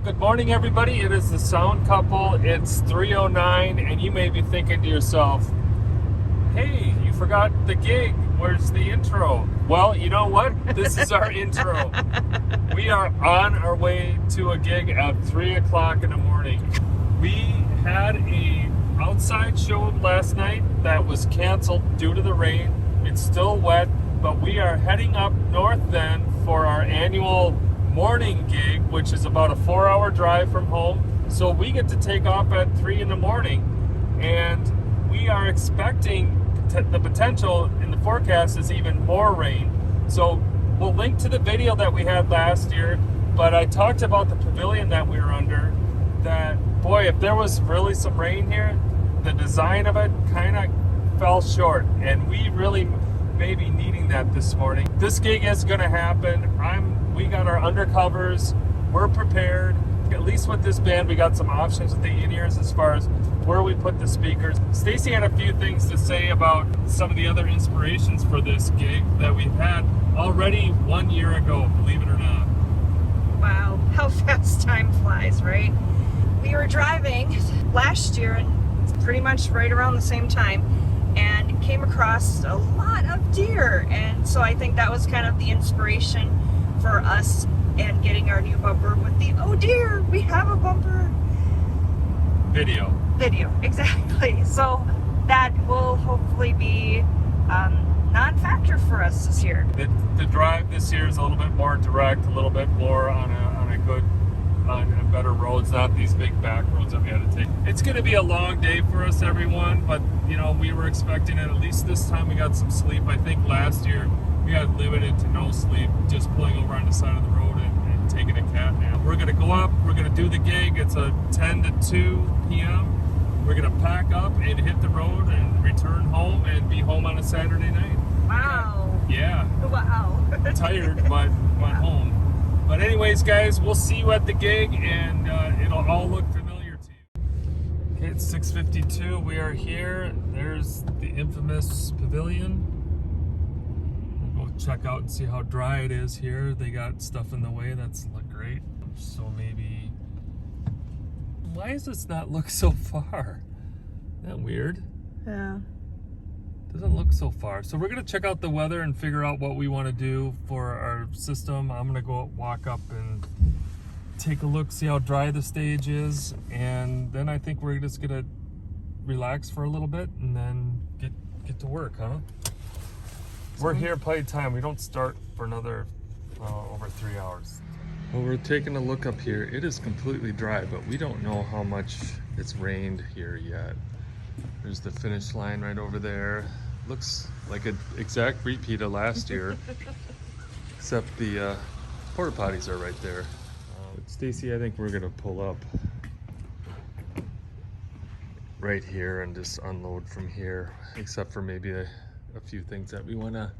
Good morning, everybody. It is the Sound Couple. It's 3:09, and you may be thinking to yourself, hey, you forgot the gig. Where's the intro? Well, you know what? This is our intro. We are on our way to a gig at 3 o'clock in the morning. We had a outside show last night that was canceled due to the rain. It's still wet, but we are heading up north then for our annual morning gig, which is about a 4-hour drive from home. So we get to take off at 3 in the morning, and we are expecting the potential in the forecast is even more rain. So we'll link to the video that we had last year, but I talked about the pavilion that we were under, that boy, if there was really some rain here, the design of it kind of fell short, and we really may be needing that this morning. This gig is going to happen. We got our undercovers, we're prepared. At least with this band, we got some options with the in-ears as far as where we put the speakers. Stacy had a few things to say about some of the other inspirations for this gig that we've had already 1 year ago, believe it or not. Wow, how fast time flies, right? We were driving last year, and pretty much right around the same time, and came across a lot of deer, and so I think that was kind of the inspiration for us and getting our new bumper with the oh dear, we have a bumper Video, exactly. So that will hopefully be non-factor for us this year. The drive this year is a little bit more direct, a little bit more on better roads, not these big back roads that we had to take. It's going to be a long day for us, everyone, but you know, we were expecting it. At least this time we got some sleep. I think last year we got limited to no sleep, just pulling over on the side of the road and taking a cat nap. We're going to go up, we're going to do the gig. It's a 10 to 2 p.m. We're going to pack up and hit the road and return home and be home on a Saturday night. Wow. Yeah. Wow. Tired, but home. But anyways, guys, we'll see you at the gig, and it'll all look familiar to you. Okay, it's 6:52. We are here. There's the infamous pavilion. We'll go check out and see how dry it is here. They got stuff in the way that's look great. So maybe... Why does this not look so far? Isn't that weird? Yeah. Doesn't look so far. So we're gonna check out the weather and figure out what we want to do for our system. I'm gonna go walk up and take a look, see how dry the stage is, and then I think we're just gonna relax for a little bit and then get to work, huh? We're here plenty time. We don't start for another over 3 hours. Well, we're taking a look up here. It is completely dry, but we don't know how much it's rained here yet. There's the finish line right over there. Looks like an exact repeat of last year, except the porta potties are right there. Stacy, I think we're gonna pull up right here and just unload from here, except for maybe a few things that we wanna.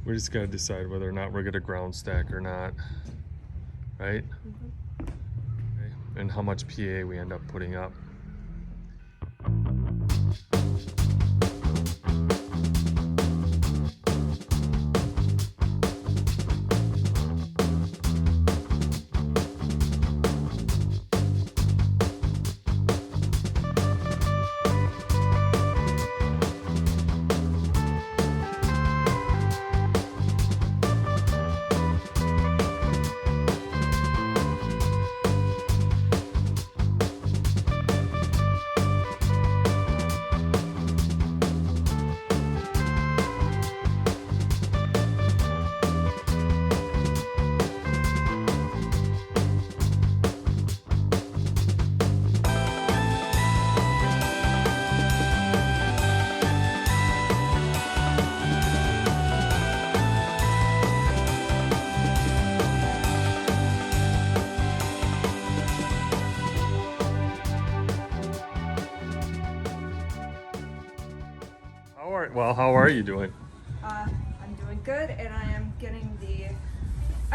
We just gotta decide whether or not we're gonna ground stack or not, right? Mm-hmm. Okay. And how much PA we end up putting up. Well, how are you doing? I'm doing good, and I am getting the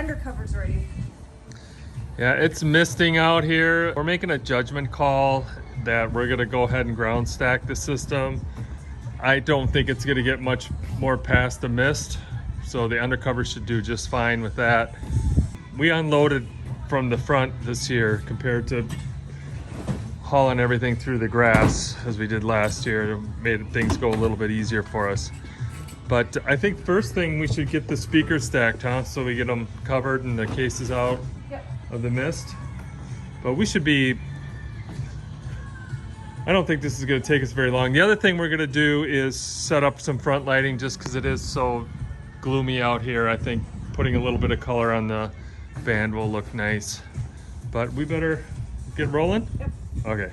undercovers ready. Yeah, it's misting out here. We're making a judgment call that we're gonna go ahead and ground stack the system. I don't think it's gonna get much more past the mist, so the undercover should do just fine with that. we unloaded from the front this year compared to hauling everything through the grass as we did last year. It made things go a little bit easier for us. But I think first thing we should get the speakers stacked, huh? So we get them covered and the cases out of the mist. But we should be, I don't think this is gonna take us very long. The other thing we're gonna do is set up some front lighting just because it is so gloomy out here. I think putting a little bit of color on the band will look nice. But we better get rolling? Yep. Okay.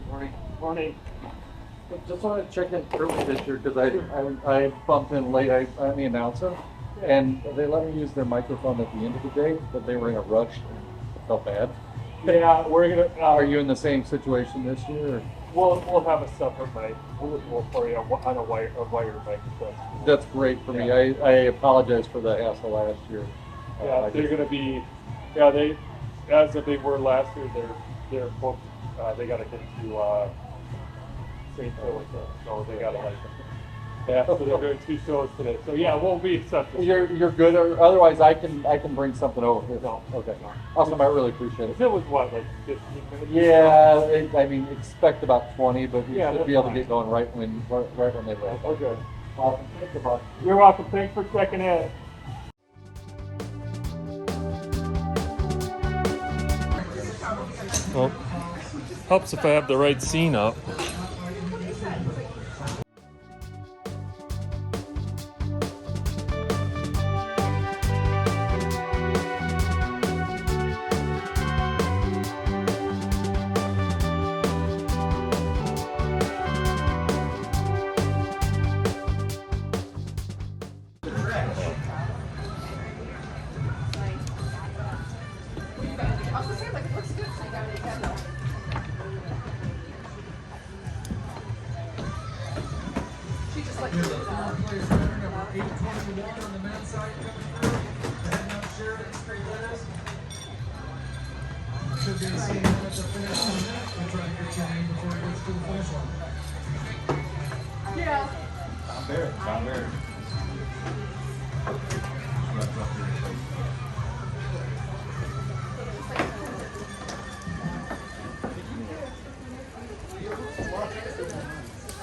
Morning. Morning. Just wanted to check in through this year because I bumped in late on the announcer, and they let me use their microphone at the end of the day, but they were in a rush and it felt bad. Yeah, we're gonna. Are you in the same situation this year? Or? We'll have a separate mic. We'll for you on a wired mic. That's great for me. I apologize for the hassle last year. Yeah, they're gonna be. Yeah, they as they were last year. They're booked. They got to get to St. Louis, so they got to like. Yeah, so they're doing 2 shows today. So yeah, we'll be accepted. You're good. Or otherwise, I can bring something over here. No. Okay. Awesome. I really appreciate it. It was what, like 15 minutes? Yeah, I mean, expect about 20, but we Yeah, should that's be able to fine. get going right when they leave. Oh, good. Awesome. Thanks a bunch. You're welcome. Thanks for checking in. Well, helps if I have the right scene up.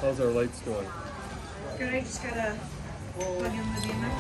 How's our lights doing? Good, I just gotta plug in the DMX.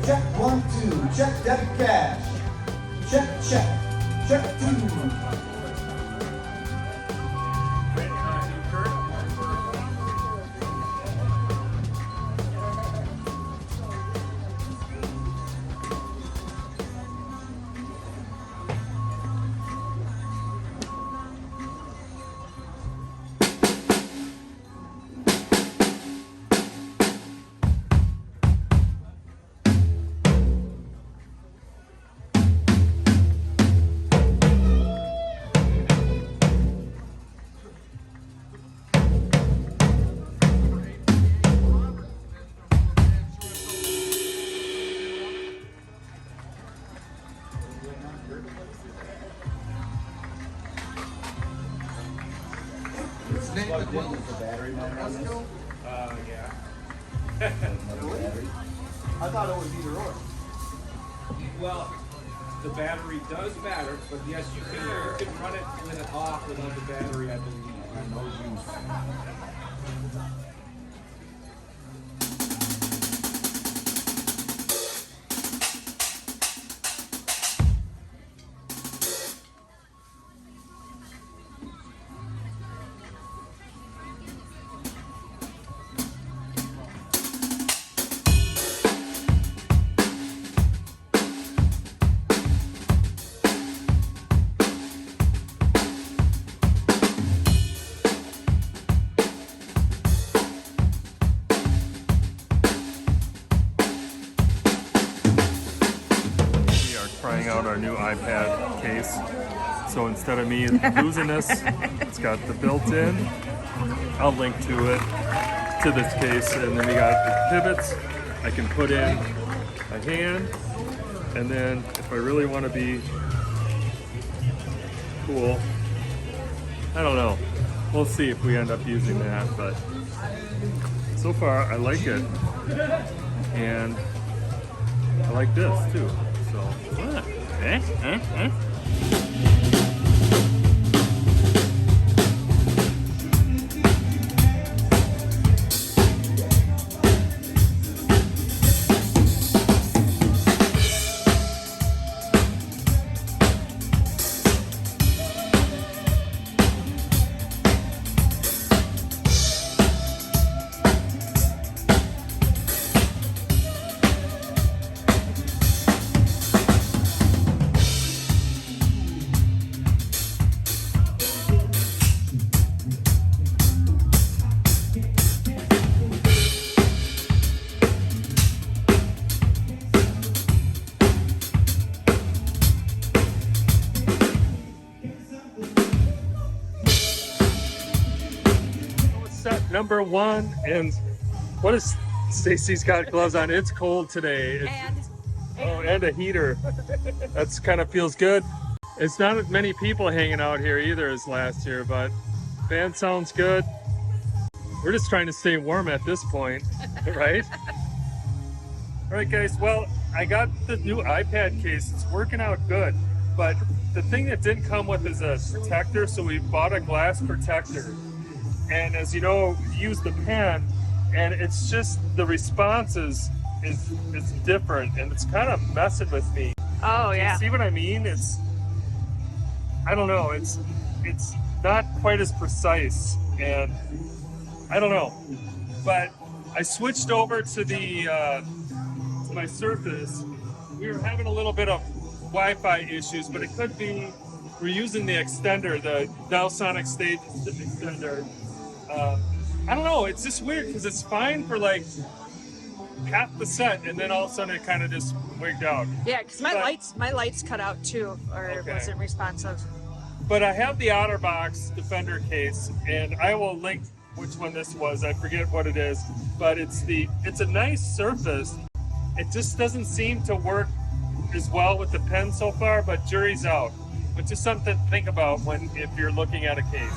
Check 1, 2, check debit cash. Check 2. Yeah. I thought it was either or. Well, the battery does matter, but yes, you can run it with it off without the battery, I believe. No use. new iPad case. So instead of me losing this, it's got the built-in. I'll link to it, to this case, and then we got the pivots. I can put in a hand, and then if I really want to be cool, I don't know. We'll see if we end up using that, but so far I like it. And I like this too. So, what? Set number one, and what is Stacy's got gloves on? It's cold today. And a heater. That's kind of feels good. It's not many people hanging out here either as last year, but band sounds good. We're just trying to stay warm at this point, right? All right, guys. Well, I got the new iPad case. It's working out good, but the thing that didn't come with is a protector, so we bought a glass protector. And as you know, use the pen, and it's just the response is different, and it's kind of messing with me. Oh yeah. See what I mean? I don't know. It's not quite as precise, and I don't know. But I switched over to the to my Surface. We were having a little bit of Wi-Fi issues, but it could be we're using the extender, the Sonic Stage extender. I don't know, it's just weird because it's fine for like half the set, and then all of a sudden it kind of just wigged out. Yeah, because my lights cut out too, or wasn't responsive. But I have the Otterbox Defender case, and I will link which one this was. I forget what it is, but it's a nice Surface. It just doesn't seem to work as well with the pen so far, but jury's out. But just something to think about if you're looking at a case.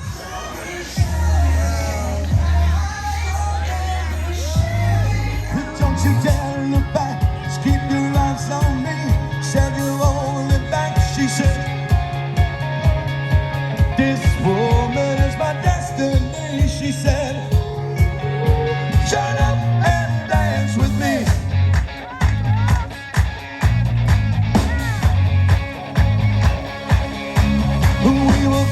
Don't you dare look back, just keep your eyes on me. Said you're holding back, she said. This woman is my destiny, she said. Shut up and dance with me. We will be.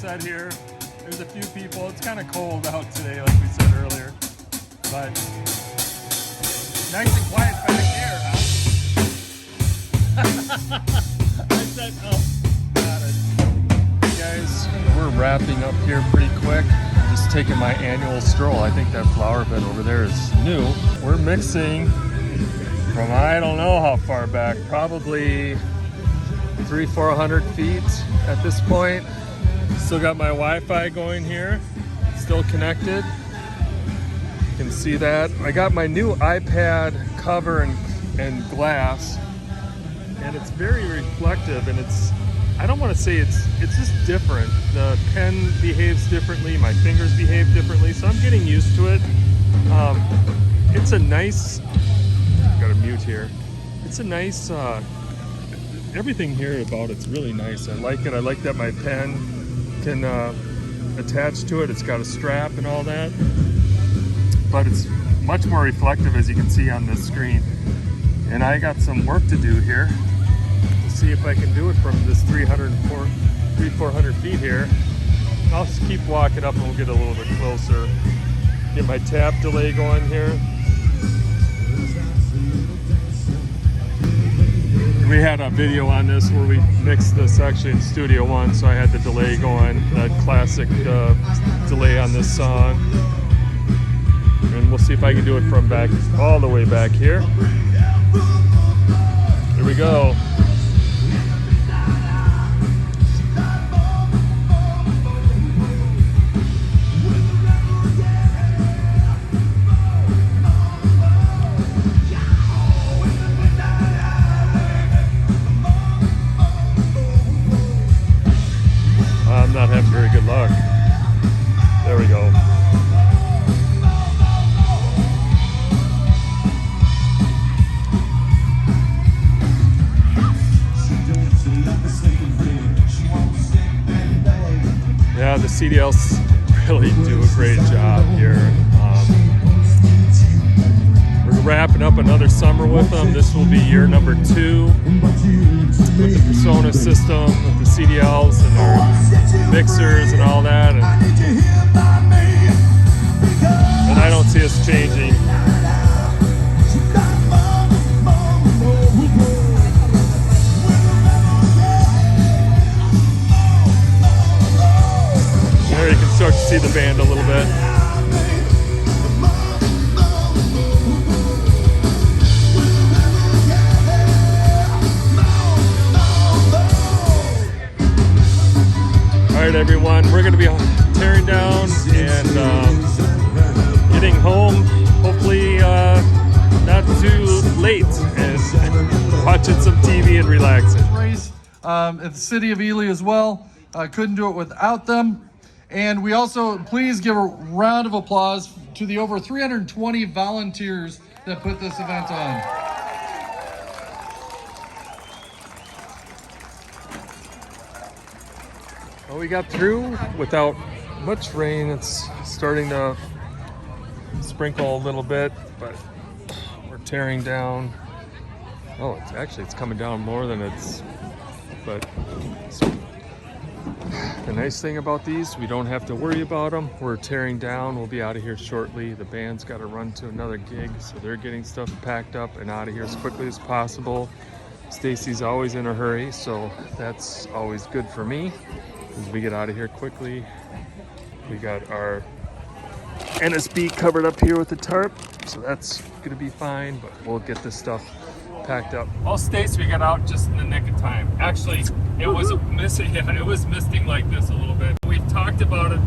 set here. There's a few people. It's kind of cold out today, like we said earlier. But nice and quiet back here, huh? I said, oh, got it. Hey guys, we're wrapping up here pretty quick. I'm just taking my annual stroll. I think that flower bed over there is new. We're mixing from I don't know how far back, probably 300-400 feet at this point. Still got my Wi-Fi going here, still connected. You can see that. I got my new iPad cover and glass, and it's very reflective, and I don't want to say it's just different. The pen behaves differently, my fingers behave differently, so I'm getting used to it. It's a nice, gotta mute here. It's a nice, everything here about it's really nice. I like it. I like that my pen can attach to it. It's got a strap and all that, but it's much more reflective, as you can see on this screen. And I got some work to do here to see if I can do it from this 300-400 feet here. I'll just keep walking up and we'll get a little bit closer. Get my tap delay going here. We had a video on this where we mixed this actually in Studio One, so I had the delay going, that classic delay on this song. And we'll see if I can do it from back, all the way back here. Here we go. I'm not having very good luck. There we go. Yeah, the CDLs really do a great job here. We're wrapping up another summer with them. This will be year number 2 with the PreSonus system, with the CDLs and their mixers and all that. And I don't see us changing. There you can start to see the band a little bit. All right, everyone, we're going to be tearing down and getting home, hopefully not too late, and watching some TV and relaxing. Race at the city of Ely as well. Couldn't do it without them. And we also, please give a round of applause to the over 320 volunteers that put this event on. Well, we got through without much rain. It's starting to sprinkle a little bit, but we're tearing down. Oh, it's coming down more than but the nice thing about these, we don't have to worry about them. We're tearing down. We'll be out of here shortly. The band's got to run to another gig, so they're getting stuff packed up and out of here as quickly as possible. Stacy's always in a hurry, so that's always good for me as we get out of here quickly. We got our NSB covered up here with the tarp, so that's gonna be fine, but we'll get this stuff packed up. Well, Stacy, we got out just in the nick of time. Actually, it was missing. Yeah, it was misting like this a little bit. We've talked about it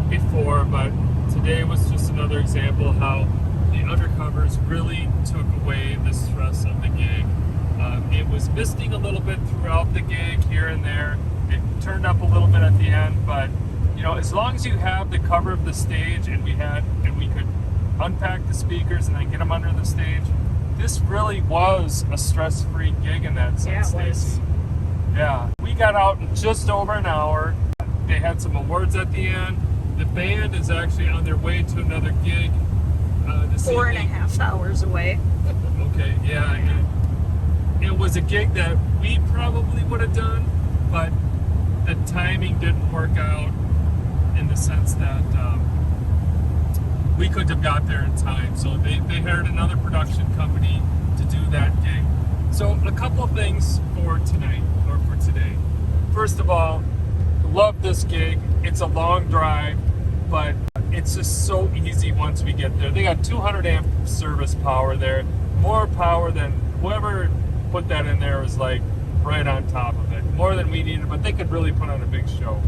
before, but today was just another example how the undercovers really took away the stress of the gig. It was misting a little bit throughout the gig here and there. It turned up a little bit at the end, but you know, as long as you have the cover of the stage and we could unpack the speakers and then get them under the stage, this really was a stress-free gig in that sense, Stacy. Yeah, we got out in just over an hour. They had some awards at the end. The band is actually on their way to another gig this evening. 4.5 hours away. Okay, yeah. It was a gig that we probably would have done, but the timing didn't work out in the sense that we couldn't have got there in time. So they hired another production company to do that gig. So a couple of things for tonight, or for today. First of all, love this gig. It's a long drive, but it's just so easy once we get there. They got 200 amp service power there, more power than whoever put that in there was like right on top of it. More than we needed, but they could really put on a big show.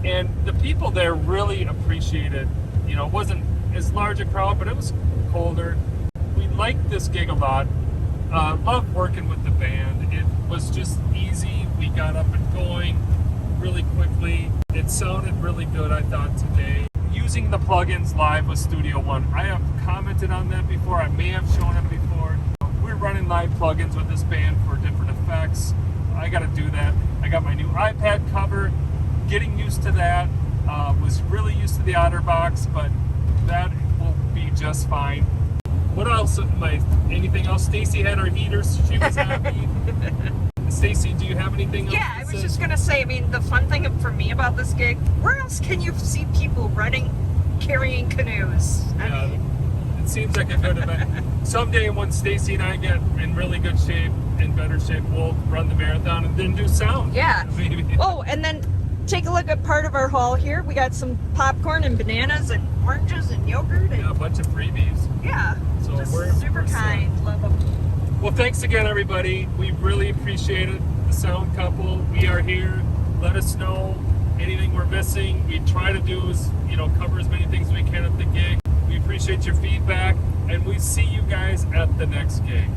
And the people there really appreciated, you know, it wasn't as large a crowd, but it was colder. We liked this gig a lot. Loved working with the band. It was just easy. We got up and going really quickly. It sounded really good, I thought, today. Using the plugins live with Studio One. I have commented on that before. I may have shown it before. We're running live plugins with this band for different effects. I got to do that. I got my new iPad cover. Getting used to that. Was really used to the Otterbox, but that will be just fine. What else? Anything else? Stacy had her heaters. She was happy. Stacy, do you have anything else? Yeah, I was just gonna say, I mean, the fun thing for me about this gig, where else can you see people carrying canoes? I mean, it seems like a good event. Someday when Stacy and I get in really good shape, in better shape, we'll run the marathon and then do sound. yeah. Maybe. Oh, and then take a look at part of our haul here. We got some popcorn and bananas and oranges and yogurt. And, Yeah, a bunch of freebies. yeah, So just we're super set. kind. Love them. Well, thanks again, everybody. We really appreciate it. The Sound Couple, we are here. Let us know anything we're missing. We try to do is, you know, cover as many things as we can at the gig. We appreciate your feedback, and we see you guys at the next gig.